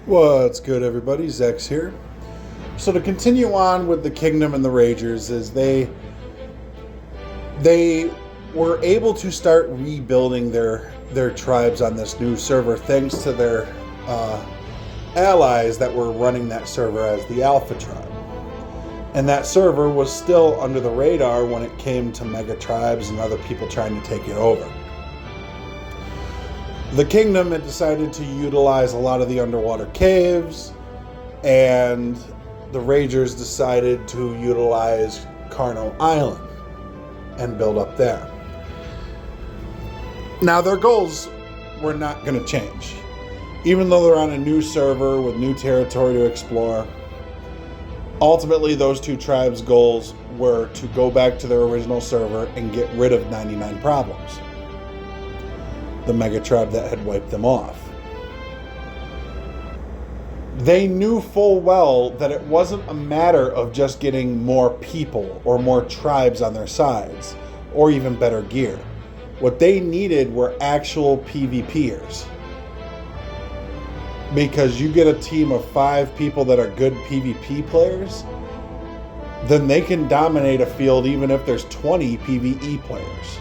What's good, everybody? Zex here. So to continue on with the Kingdom and the Ragers, is they were able to start rebuilding their tribes on this new server thanks to their allies that were running that server as the Alpha Tribe. And that server was still under the radar when it came to mega tribes and other people trying to take it over. The Kingdom had decided to utilize a lot of the underwater caves, and the Ragers decided to utilize Carno Island and build up there. Now, their goals were not going to change. Even though they're on a new server with new territory to explore, ultimately those two tribes' goals were to go back to their original server and get rid of 99 Problems, the mega tribe that had wiped them off. They knew full well that it wasn't a matter of just getting more people or more tribes on their sides, or even better gear. What they needed were actual PvPers. Because you get a team of 5 people that are good PvP players, then they can dominate a field even if there's 20 PvE players.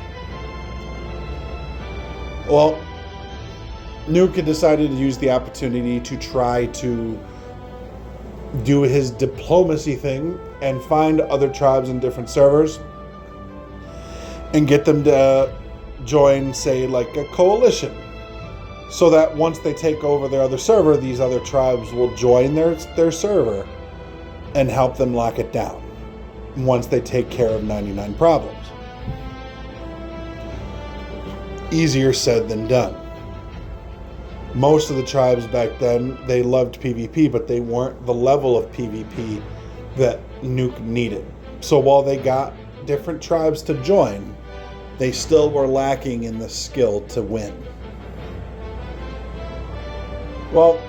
Well, Nuke had decided to use the opportunity to try to do his diplomacy thing and find other tribes in different servers and get them to join, say, like a coalition, so that once they take over their other server, these other tribes will join their server and help them lock it down once they take care of 99 Problems. Easier said than done. Most of the tribes back then, they loved PvP, but they weren't the level of PvP that Nuke needed. So while they got different tribes to join, they still were lacking in the skill to win. Well,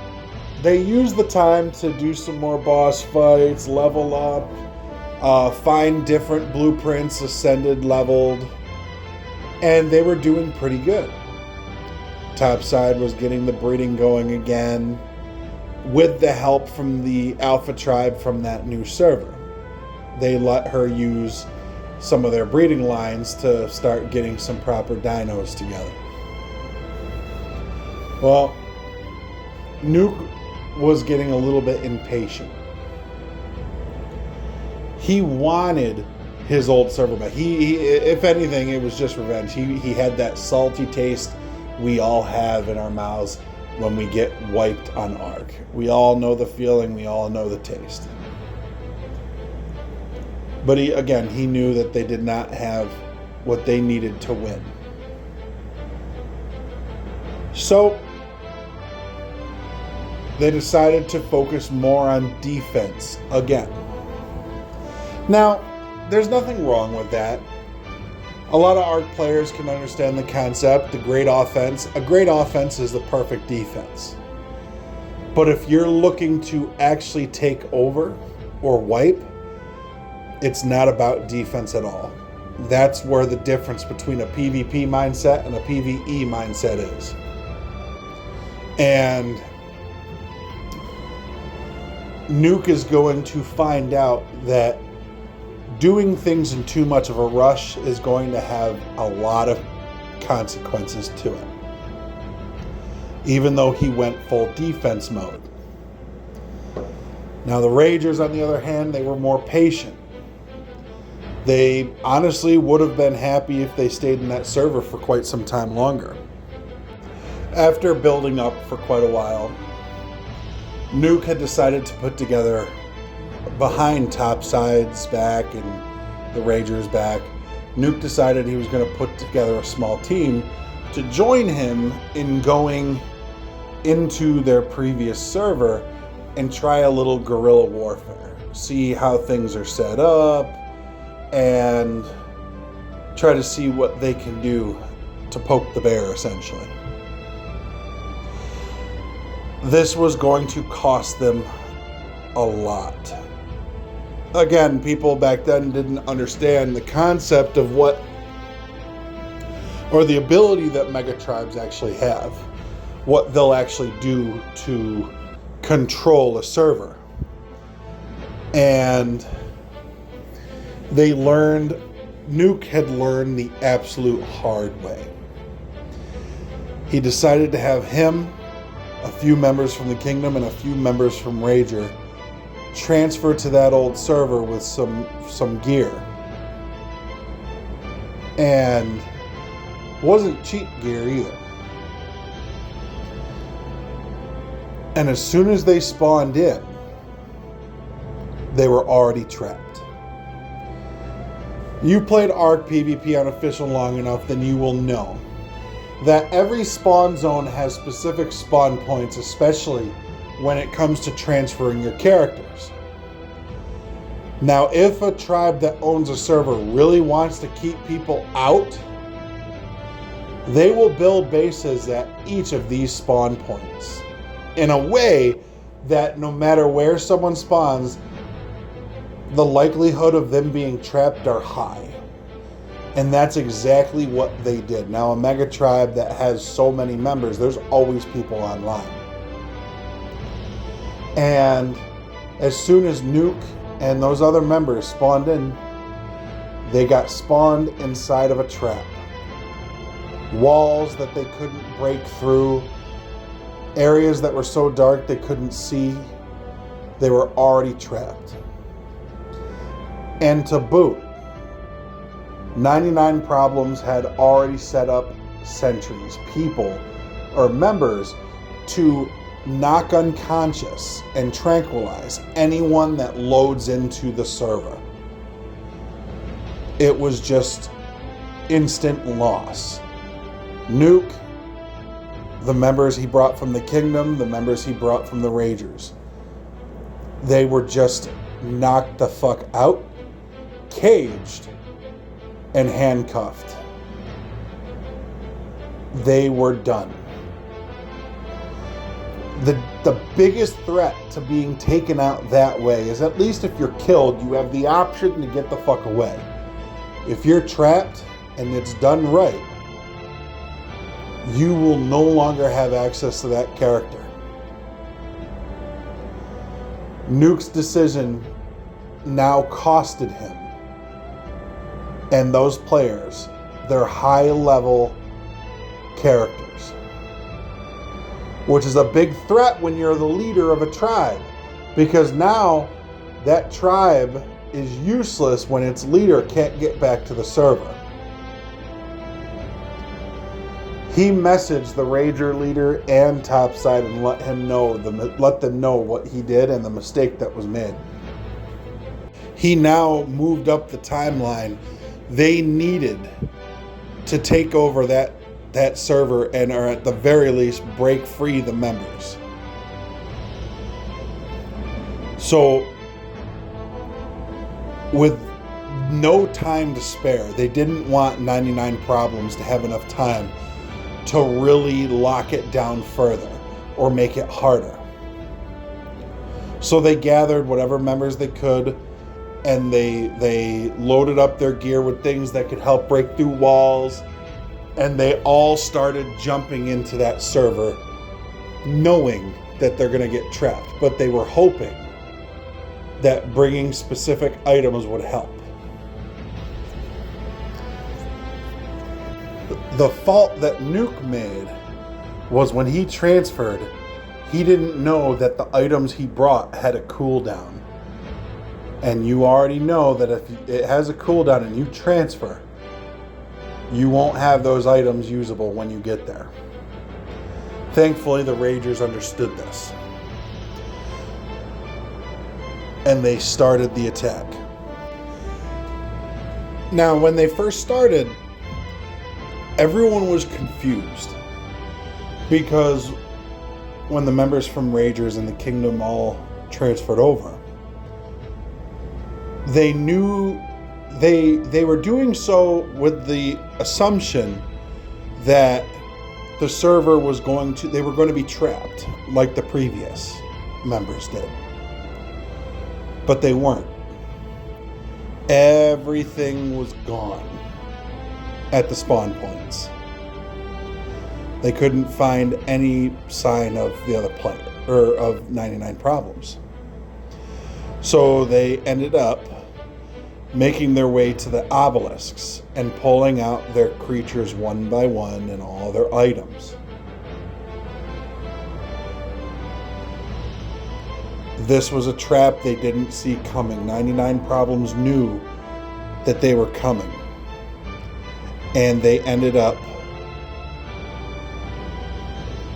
they used the time to do some more boss fights, level up, find different blueprints, ascended, leveled, and they were doing pretty good. Topside was getting the breeding going again with the help from the Alpha Tribe from that new server. They let her use some of their breeding lines to start getting some proper dinos together. Well, Nuke was getting a little bit impatient. He wanted his old server back. He if anything, it was just revenge. He had that salty taste we all have in our mouths when we get wiped on Ark. We all know the feeling, we all know the taste. But he knew that they did not have what they needed to win. So they decided to focus more on defense again. Now, there's nothing wrong with that. A lot of Ark players can understand the concept, the great offense. A great offense is the perfect defense. But if you're looking to actually take over or wipe, it's not about defense at all. That's where the difference between a PvP mindset and a PvE mindset is. And Nuke is going to find out that doing things in too much of a rush is going to have a lot of consequences to it. Even though he went full defense mode. Now the Ragers, on the other hand, they were more patient. They honestly would have been happy if they stayed in that server for quite some time longer. After building up for quite a while, Nuke had decided to put together, behind Topside's back and the Ragers' back, Nuke decided he was going to put together a small team to join him in going into their previous server and try a little guerrilla warfare. See how things are set up and try to see what they can do to poke the bear, essentially. This was going to cost them a lot. Again, people back then didn't understand the concept of what, or the ability that mega tribes actually have. What they'll actually do to control a server. And Nuke had learned the absolute hard way. He decided to have him, a few members from the Kingdom, and a few members from Rager transfer to that old server with some gear. And wasn't cheap gear either. And as soon as they spawned in, they were already trapped. You played Ark PvP Unofficial long enough, then you will know that every spawn zone has specific spawn points, especially when it comes to transferring your characters. Now, if a tribe that owns a server really wants to keep people out, they will build bases at each of these spawn points in a way that no matter where someone spawns, the likelihood of them being trapped are high. And that's exactly what they did. Now, a mega tribe that has so many members, there's always people online. And as soon as Nuke and those other members spawned in, they got spawned inside of a trap. Walls that they couldn't break through, areas that were so dark they couldn't see, they were already trapped. And to boot, 99 Problems had already set up sentries, people, or members to knock unconscious and tranquilize anyone that loads into the server. It was just instant loss. Nuke, the members he brought from the Kingdom, the members he brought from the Ragers, they were just knocked the fuck out, caged, and handcuffed. They were done. The biggest threat to being taken out that way is, at least if you're killed, you have the option to get the fuck away. If you're trapped and it's done right, you will no longer have access to that character. Nuke's decision now costed him and those players their high-level characters, which is a big threat when you're the leader of a tribe, because now that tribe is useless when its leader can't get back to the server. He messaged the Rager leader and Topside and let them know what he did and the mistake that was made. He now moved up the timeline. They needed to take over that server and, or at the very least, break free the members. So, with no time to spare, they didn't want 99 Problems to have enough time to really lock it down further or make it harder. So they gathered whatever members they could, and they loaded up their gear with things that could help break through walls, and they all started jumping into that server knowing that they're going to get trapped, but they were hoping that bringing specific items would help. The fault that Nuke made was when he transferred, he didn't know that the items he brought had a cooldown. And you already know that if it has a cooldown and you transfer, you won't have those items usable when you get there. Thankfully, the Ragers understood this, and they started the attack. Now, when they first started, everyone was confused, because when the members from Ragers and the Kingdom all transferred over, they knew they were doing so with the assumption that the server was they were going to be trapped like the previous members did. But they weren't. Everything was gone at the spawn points. They couldn't find any sign of the other player. of 99 Problems. So they ended up making their way to the obelisks and pulling out their creatures one by one and all their items. This was a trap they didn't see coming. 99 Problems knew that they were coming. And they ended up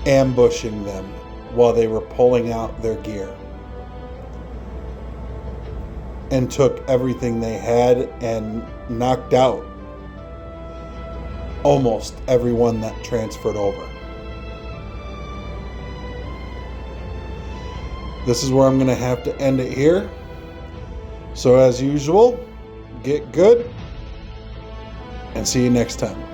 ambushing them while they were pulling out their gear. And took everything they had and knocked out almost everyone that transferred over. This is where I'm going to have to end it here. So as usual, get good and see you next time.